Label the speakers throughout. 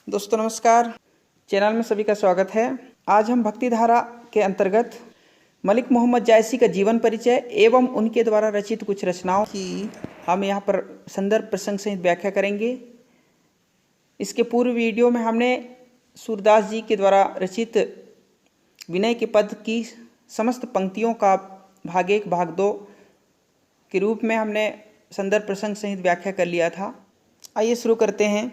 Speaker 1: दोस्तों नमस्कार, चैनल में सभी का स्वागत है। आज हम भक्ति धारा के अंतर्गत मलिक मोहम्मद जायसी का जीवन परिचय एवं उनके द्वारा रचित कुछ रचनाओं की हम यहाँ पर संदर्भ प्रसंग सहित व्याख्या करेंगे। इसके पूर्व वीडियो में हमने सूरदास जी के द्वारा रचित विनय के पद की समस्त पंक्तियों का भाग 1 भाग 2 के रूप में हमने संदर्भ प्रसंग सहित व्याख्या कर लिया था। आइए शुरू करते हैं।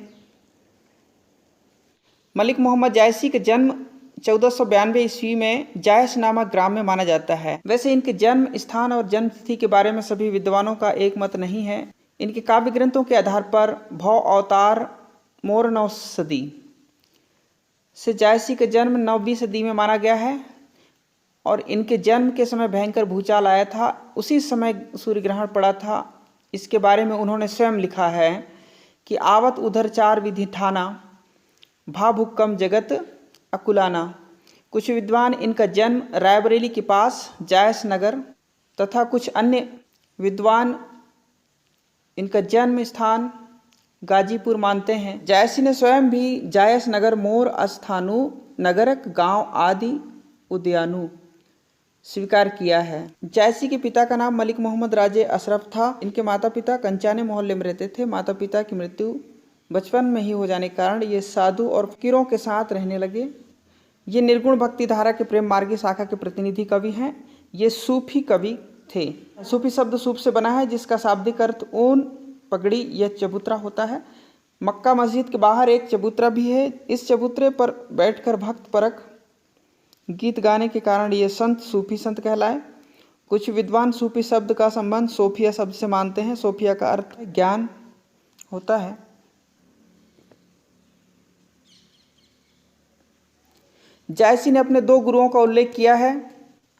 Speaker 1: मलिक मोहम्मद जायसी का जन्म 1492 ईस्वी में जायस नामक ग्राम में माना जाता है। वैसे इनके जन्म स्थान और जन्म तिथि के बारे में सभी विद्वानों का एक मत नहीं है। इनके काव्य ग्रंथों के आधार पर भव अवतार मोर 9 सदी से जायसी का जन्म 9वीं सदी में माना गया है और इनके जन्म के समय भयंकर भूचाल आया था। उसी समय सूर्य ग्रहण पड़ा था। इसके बारे में उन्होंने स्वयं लिखा है कि आवत उधर 4 विधि ठाना, भा भुक्कम जगत अकुलाना। कुछ विद्वान इनका जन्म रायबरेली के पास जायस नगर तथा कुछ अन्य विद्वान इनका जन्म स्थान गाजीपुर मानते हैं। जायसी ने स्वयं भी जायस नगर मोर अस्थानु नगरक गांव आदि उद्यानु स्वीकार किया है। जायसी के पिता का नाम मलिक मोहम्मद राजे अशरफ था। इनके माता पिता कंचाने मोहल्ले में रहते थे। माता पिता की मृत्यु बचपन में ही हो जाने के कारण ये साधु और फकीरों के साथ रहने लगे। ये निर्गुण भक्ति धारा के प्रेम मार्गी शाखा के प्रतिनिधि कवि हैं। ये सूफी कवि थे। सूफी शब्द सूफ से बना है जिसका शाब्दिक अर्थ ऊन, पगड़ी या चबूतरा होता है। मक्का मस्जिद के बाहर एक चबूतरा भी है। इस चबूतरे पर बैठकर भक्त परक गीत गाने के कारण ये संत सूफी संत कहलाए। कुछ विद्वान सूफी शब्द का संबंध सोफिया शब्द से मानते हैं। सोफिया का अर्थ ज्ञान होता है। जायसी ने अपने 2 गुरुओं का उल्लेख किया है,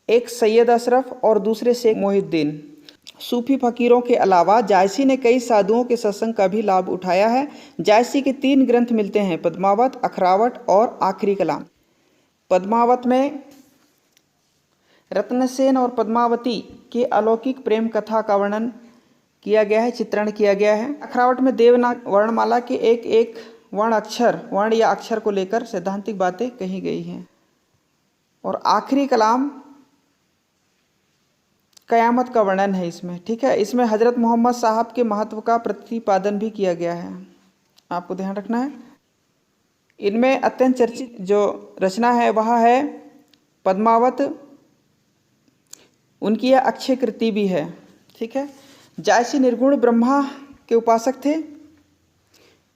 Speaker 1: एक सैयद अशरफ और दूसरे शेख मोहिउद्दीन। सूफी फकीरों के अलावा जायसी ने कई साधुओं के सत्संग का भी लाभ उठाया है। जायसी के 3 ग्रंथ मिलते हैं, पद्मावत, अखरावट और आखिरी कलाम। पद्मावत में रत्नसेन और पद्मावती के अलौकिक प्रेम कथा का वर्णन किया गया है, चित्रण किया गया है। अखरावट में देवनागरी वर्णमाला के एक एक वर्ण या अक्षर को लेकर सैद्धांतिक बातें कही गई हैं। और आखिरी कलाम कयामत का वर्णन है इसमें, ठीक है। इसमें हजरत मोहम्मद साहब के महत्व का प्रतिपादन भी किया गया है, आपको ध्यान रखना है। इनमें अत्यंत चर्चित जो रचना है वह है पद्मावत। उनकी यह अक्षय कृति भी है, ठीक है। जायसी निर्गुण ब्रह्मा के उपासक थे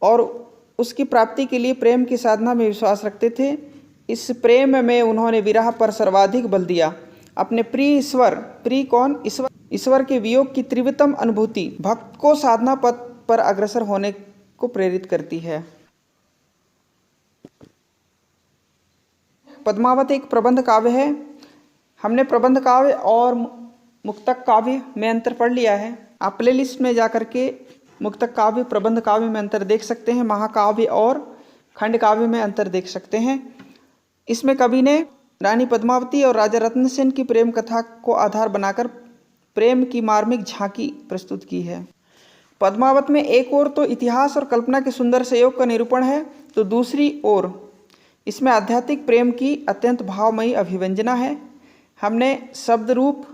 Speaker 1: और उसकी प्राप्ति के लिए प्रेम की साधना में विश्वास रखते थे। इस प्रेम में उन्होंने विरह पर सर्वाधिक बल दिया। अपने प्रिय ईश्वर, प्रिय कौन? ईश्वर के वियोग की तीव्रतम अनुभूति भक्त को साधना पथ पर अग्रसर होने को प्रेरित करती है। पद्मावत एक प्रबंध काव्य है। हमने प्रबंध काव्य और मुक्तक काव्य में अंतर पढ़ लिया है। आप प्ले लिस्ट में जाकर के मुक्तक काव्य, प्रबंध काव्य में अंतर देख सकते हैं। महाकाव्य और खंड काव्य में अंतर देख सकते हैं। इसमें कवि ने रानी पद्मावती और राजा रत्नसेन की प्रेम कथा को आधार बनाकर प्रेम की मार्मिक झांकी प्रस्तुत की है। पद्मावत में एक ओर तो इतिहास और कल्पना के सुंदर संयोग का निरूपण है, तो दूसरी ओर इसमें आध्यात्मिक प्रेम की अत्यंत भावमयी अभिव्यंजना है। हमने शब्द रूप,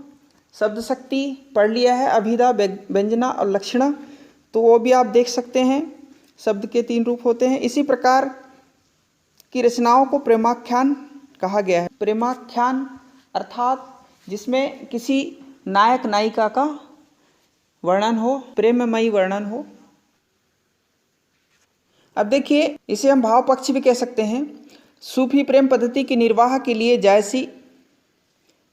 Speaker 1: शब्द शक्ति पढ़ लिया है, अभिधा, व्यंजना और लक्षणा, तो वो भी आप देख सकते हैं। शब्द के 3 रूप होते हैं। इसी प्रकार की रचनाओं को प्रेमाख्यान कहा गया है। प्रेमाख्यान अर्थात जिसमें किसी नायक नायिका का वर्णन हो, प्रेममयी वर्णन हो। अब देखिए, इसे हम भाव पक्ष भी कह सकते हैं। सूफी प्रेम पद्धति की निर्वाह के लिए जायसी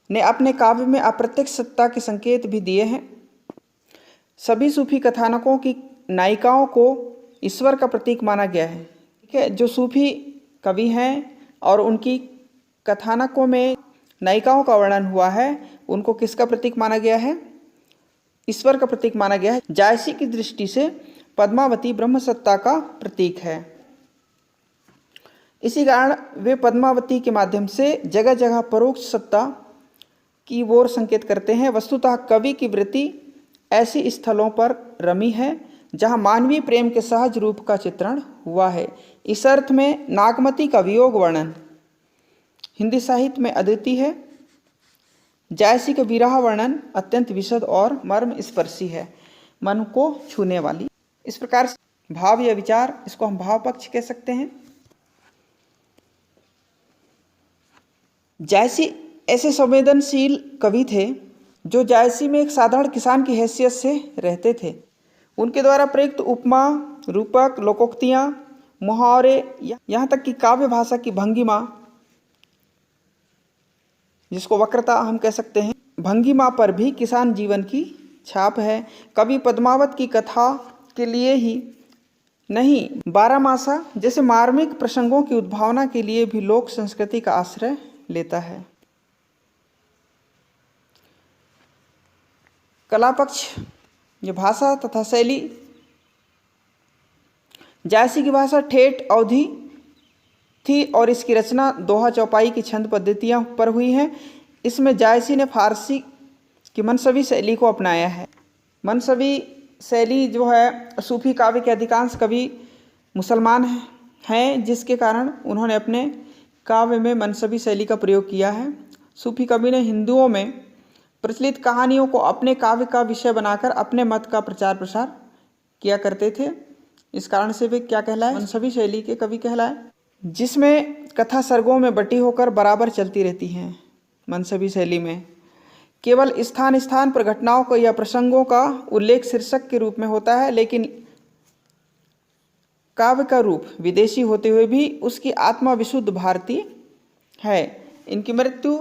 Speaker 1: ने अपने काव्य में अप्रत्यक्ष सत्ता के संकेत भी दिए हैं। सभी सूफी कथानकों की नायिकाओं को ईश्वर का प्रतीक माना गया है, ठीक है। जो सूफी कवि हैं और उनकी कथानकों में नायिकाओं का वर्णन हुआ है, उनको किसका प्रतीक माना गया है? ईश्वर का प्रतीक माना गया है। जायसी की दृष्टि से पद्मावती ब्रह्म सत्ता का प्रतीक है। इसी कारण वे पद्मावती के माध्यम से जगह जगह परोक्ष सत्ता की ओर संकेत करते हैं। वस्तुतः कवि की वृत्ति ऐसी स्थलों पर रमी है जहाँ मानवीय प्रेम के सहज रूप का चित्रण हुआ है। इस अर्थ में नागमती का वियोग वर्णन हिंदी साहित्य में अद्वितीय है। जायसी का विरह वर्णन अत्यंत विशद और मर्म स्पर्शी है, मन को छूने वाली। इस प्रकार से भाव या विचार, इसको हम भाव पक्ष कह सकते हैं। जायसी ऐसे संवेदनशील कवि थे जो जायसी में एक साधारण किसान की हैसियत से रहते थे। उनके द्वारा प्रयुक्त उपमा, रूपक, लोकोक्तियाँ, मुहावरे, यहाँ तक कि काव्य भाषा की भंगिमा, जिसको वक्रता हम कह सकते हैं, भंगिमा पर भी किसान जीवन की छाप है। कवि पद्मावत की कथा के लिए ही नहीं, बारहमासा जैसे मार्मिक प्रसंगों की उद्भावना के लिए भी लोक संस्कृति का आश्रय लेता है। कला पक्ष, ये भाषा तथा शैली। जायसी की भाषा ठेठ अवधी थी और इसकी रचना दोहा चौपाई की छंद पद्धतियों पर हुई है। इसमें जायसी ने फारसी की मनसवी शैली को अपनाया है। मनसवी शैली जो है, सूफी काव्य के अधिकांश कवि मुसलमान हैं, जिसके कारण उन्होंने अपने काव्य में मनसवी शैली का प्रयोग किया है। सूफी कवि ने हिंदुओं में प्रचलित कहानियों को अपने काव्य का विषय बनाकर अपने मत का प्रचार प्रसार किया करते थे। इस कारण से वे क्या कहलाए? मनसवी शैली के कवि कहलाए, जिसमें कथा सर्गों में बटी होकर बराबर चलती रहती हैं। मनसवी शैली में केवल स्थान स्थान पर घटनाओं को या प्रसंगों का उल्लेख शीर्षक के रूप में होता है, लेकिन काव्य का रूप विदेशी होते हुए भी उसकी आत्मा विशुद्ध भारतीय है। इनकी मृत्यु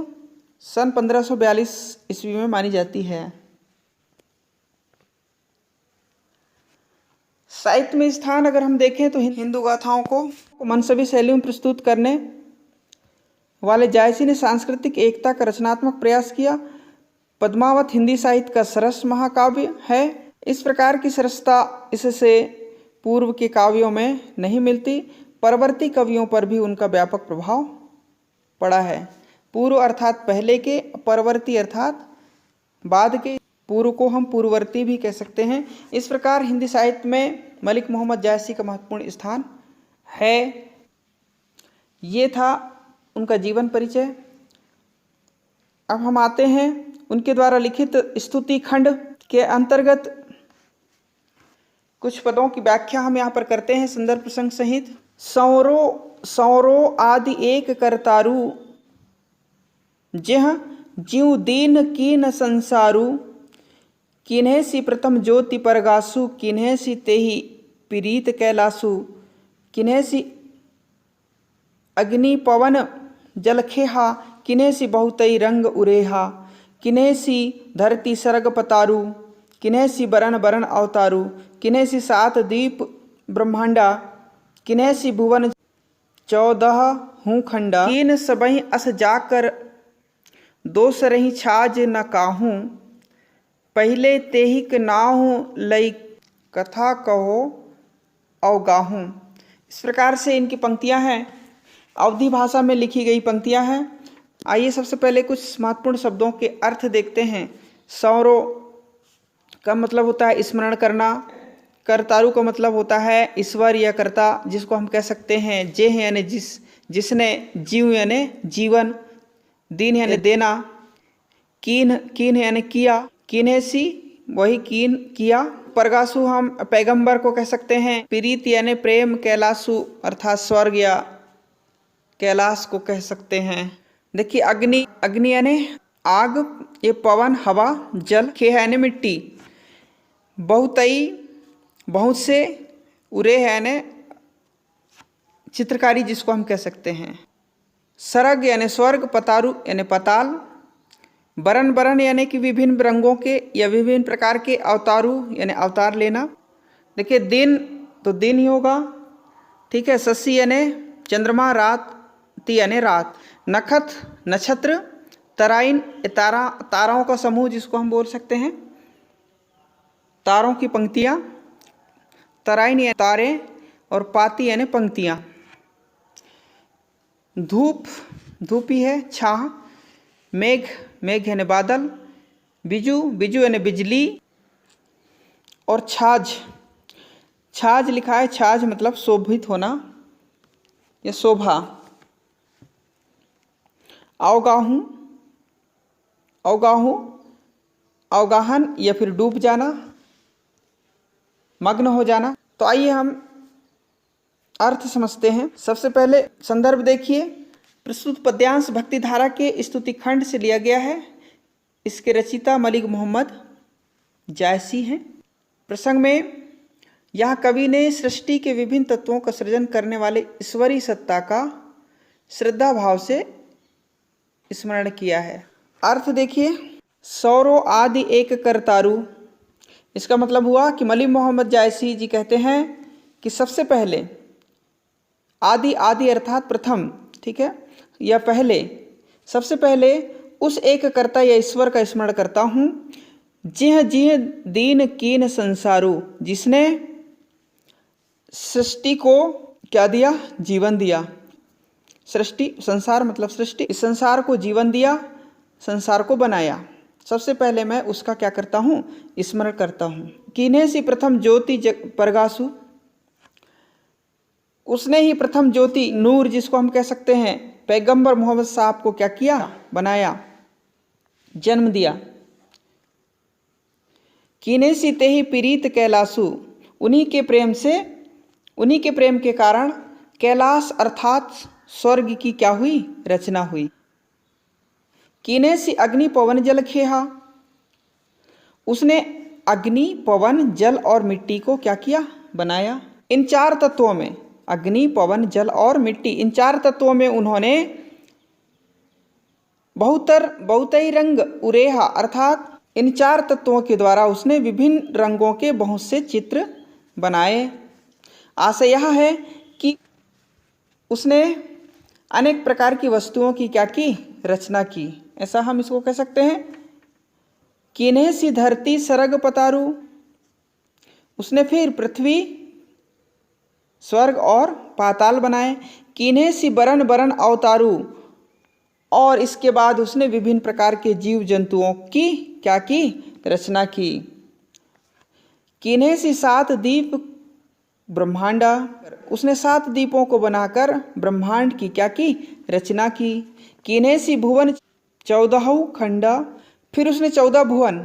Speaker 1: सन 1542 ईस्वी में मानी जाती है। साहित्य में स्थान अगर हम देखें तो हिंदू गाथाओं को मनसवी शैली में प्रस्तुत करने वाले जायसी ने सांस्कृतिक एकता का रचनात्मक प्रयास किया। पद्मावत हिंदी साहित्य का सरस महाकाव्य है। इस प्रकार की सरसता इससे पूर्व के काव्यों में नहीं मिलती। परवर्ती कवियों पर भी उनका व्यापक प्रभाव पड़ा है। पूर्व अर्थात पहले के, परवर्ती अर्थात बाद के। पूर्व को हम पूर्ववर्ती भी कह सकते हैं। इस प्रकार हिंदी साहित्य में मलिक मोहम्मद जायसी का महत्वपूर्ण स्थान है। ये था उनका जीवन परिचय। अब हम आते हैं उनके द्वारा लिखित स्तुति खंड के अंतर्गत कुछ पदों की व्याख्या हम यहाँ पर करते हैं संदर्भ प्रसंग सहित। सौरो सौरो आदि एक करतारु, जेह ज्यों दीन कीन संसारु, किन्हे सी प्रथम ज्योति परगासु, किन्हे सी तेहि पीरीत कैलासु, किन्हे सी अग्नि पवन जलखेहा, किन्हे सी बहुतई रंग उरेहा, किन्हे सी धरती सरग पतारु, किन्हे सी बरन बरन अवतारु, किन्हे सी सात दीप ब्रह्मांडा, किन्हे सी भुवन 14 हूँ खंडा, कीन सबहि अस जाकर दोष रही छाज न काहूँ, पहले तेहिक नाहू लई कथा कहो अवगाहूँ। इस प्रकार से इनकी पंक्तियां हैं, अवधी भाषा में लिखी गई पंक्तियां हैं। आइए सबसे पहले कुछ महत्वपूर्ण शब्दों के अर्थ देखते हैं। सौरो का मतलब होता है स्मरण करना। करतारु का मतलब होता है ईश्वर या कर्ता, जिसको हम कह सकते हैं जे है यानी जिसने, जीव यानी जीवन, दीन यानी देना, कीन कीन यानी किया, किन्हेसी वही कीन किया। परगासु हम पैगंबर को कह सकते हैं। पीरीत यानी प्रेम, कैलासु अर्थात स्वर्ग या कैलाश को कह सकते हैं। देखिए अग्नि, अग्नि यानी आग, ये पवन हवा, जल, खे यानी मिट्टी, बहुतई बहुत से, उरे है यानी चित्रकारी जिसको हम कह सकते हैं। सरग यानी स्वर्ग, पतारु यानी पताल, बरन बरन यानी कि विभिन्न रंगों के या विभिन्न प्रकार के, अवतारु यानी अवतार लेना। देखिए दिन तो दिन ही होगा, ठीक है। शशि यानी चंद्रमा, रात ती यानी रात, नखत नक्षत्र, तराइन तारा, ताराओं का समूह जिसको हम बोल सकते हैं, तारों की पंक्तियाँ, तराइन यानी तारे और पाती यानी पंक्तियाँ। धूप धूपी है, छाह, मेघ मेघ यानी बादल, बिजू बिजू यानी बिजली और छाछ छाछ लिखा है, छाछ मतलब शोभित होना या शोभा। अवगाहूं, अवगाहूं अवगाहन या फिर डूब जाना, मग्न हो जाना। तो आइए हम अर्थ समझते हैं। सबसे पहले संदर्भ देखिए, प्रस्तुत पद्यांश भक्तिधारा के स्तुति खंड से लिया गया है। इसके रचयिता मलिक मोहम्मद जायसी हैं। प्रसंग में यहाँ कवि ने सृष्टि के विभिन्न तत्वों का सृजन करने वाले ईश्वरीय सत्ता का श्रद्धा भाव से स्मरण किया है। अर्थ देखिए, सौरो आदि एक करतारु। इसका मतलब हुआ कि मलिक मोहम्मद जायसी जी कहते हैं कि सबसे पहले आदि, आदि अर्थात प्रथम, ठीक है, या पहले, सबसे पहले उस एक कर्ता या ईश्वर का स्मरण करता हूँ, जिह जिह दीन कीन संसारू, जिसने सृष्टि को क्या दिया? जीवन दिया। सृष्टि, संसार मतलब सृष्टि, इस संसार को जीवन दिया, संसार को बनाया। सबसे पहले मैं उसका क्या करता हूँ? स्मरण करता हूँ। किन्हे सी प्रथम ज्योति परगासु, उसने ही प्रथम ज्योति नूर, जिसको हम कह सकते हैं पैगंबर मोहम्मद साहब को क्या किया? बनाया, जन्म दिया। किन्हे सी तेहि प्रीत कैलासु, उन्हीं के प्रेम से, उन्हीं के प्रेम के कारण कैलाश अर्थात स्वर्ग की क्या हुई? रचना हुई। किन्हे सी अग्नि पवन जल खेहा, उसने अग्नि, पवन, जल और मिट्टी को क्या किया? बनाया। इन चार तत्वों में, अग्नि, पवन, जल और मिट्टी, इन चार तत्वों में उन्होंने बहुतई रंग उरेहा, अर्थात इन चार तत्वों के द्वारा उसने विभिन्न रंगों के बहुत से चित्र बनाए। आशय यह है कि उसने अनेक प्रकार की वस्तुओं की क्या की? रचना की। ऐसा हम इसको कह सकते हैं। किन्हे सी धरती सरग पतारू, उसने फिर पृथ्वी, स्वर्ग और पाताल बनाए। किन्हे सी बरन बरन अवतारू, और इसके बाद उसने विभिन्न प्रकार के जीव जंतुओं की क्या की? रचना की। किन्हे सी सात दीप ब्रह्मांडा, उसने 7 दीपों को बनाकर ब्रह्मांड की क्या की? रचना की। किन्हे सी भुवन 14 खंडा, फिर उसने 14 भुवन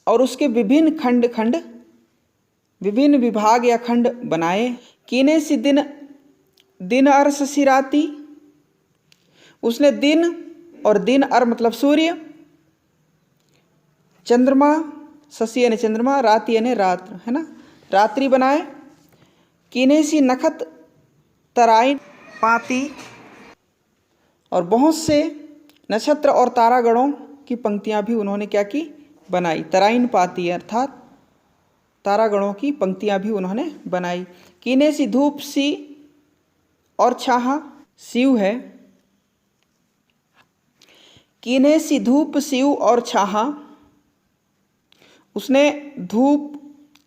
Speaker 1: और उसके विभिन्न खंड खंड, विभिन्न विभाग या खंड बनाए। किन्हे सी दिन दिन अर शशि राति, उसने दिन और दिन अर मतलब सूर्य, चंद्रमा, शशि यानी चंद्रमा, राति यानी रात्र, है ना, रात्रि बनाए। किन्हे सी नखत तराइन पाती, और बहुत से नक्षत्र और तारागणों की पंक्तियां भी उन्होंने क्या की? बनाई। तराइन पाती अर्थात तारागणों की पंक्तियां भी उन्होंने बनाई। किन्हे सी धूप सी और छाहा, शिव है। किन्हे सी धूप शिव और छाहा, उसने धूप,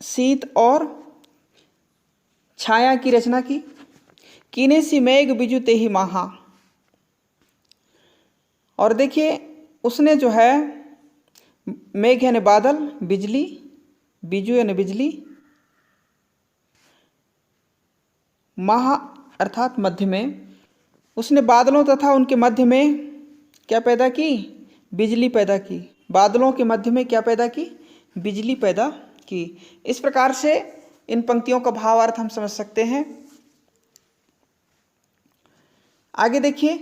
Speaker 1: शीत और छाया की रचना की। किन्हे सी मेघ बिजु तेहि माहा, और देखिए उसने जो है मेघ यानी बादल, बिजली, बिजु यानी बिजली, माह अर्थात मध्य में, उसने बादलों तथा उनके मध्य में क्या पैदा की? बिजली पैदा की। बादलों के मध्य में क्या पैदा की? बिजली पैदा की। इस प्रकार से इन पंक्तियों का भावार्थ हम समझ सकते हैं। आगे देखिए,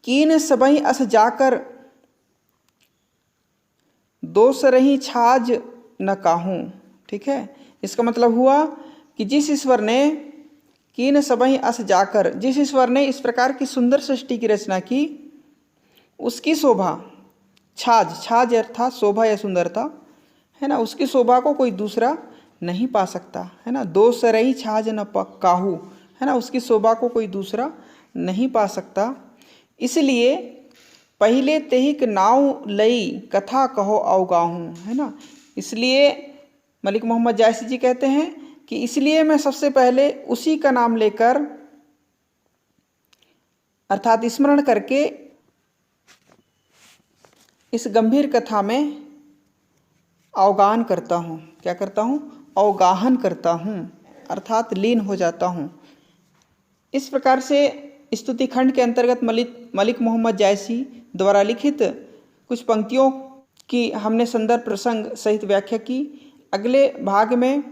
Speaker 1: कीन सबई अस जाकर दोष रही छाज न काहूं, ठीक है। इसका मतलब हुआ कि जिस ईश्वर ने कीन सबई अस जाकर, जिस ईश्वर ने इस प्रकार की सुंदर सृष्टि की रचना की, उसकी शोभा, छाज, छाज अर्थात शोभा या सुंदरता, है ना, उसकी शोभा को कोई दूसरा नहीं पा सकता, है ना। दोष रही छाज न काहू, है ना, उसकी शोभा को कोई दूसरा नहीं पा सकता। इसलिए पहले तेहिक नाव लई कथा कहो अवगाहूं, है ना। इसलिए मलिक मोहम्मद जायसी जी कहते हैं कि इसलिए मैं सबसे पहले उसी का नाम लेकर अर्थात स्मरण करके इस गंभीर कथा में अवगाहन करता हूँ। क्या करता हूँ? अवगाहन करता हूँ, अर्थात लीन हो जाता हूँ। इस प्रकार से स्तुति खंड के अंतर्गत मलिक मोहम्मद जायसी द्वारा लिखित कुछ पंक्तियों की हमने संदर्भ प्रसंग सहित व्याख्या की। अगले भाग में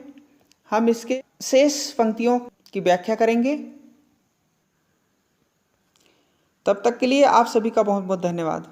Speaker 1: हम इसके शेष पंक्तियों की व्याख्या करेंगे। तब तक के लिए आप सभी का बहुत बहुत धन्यवाद।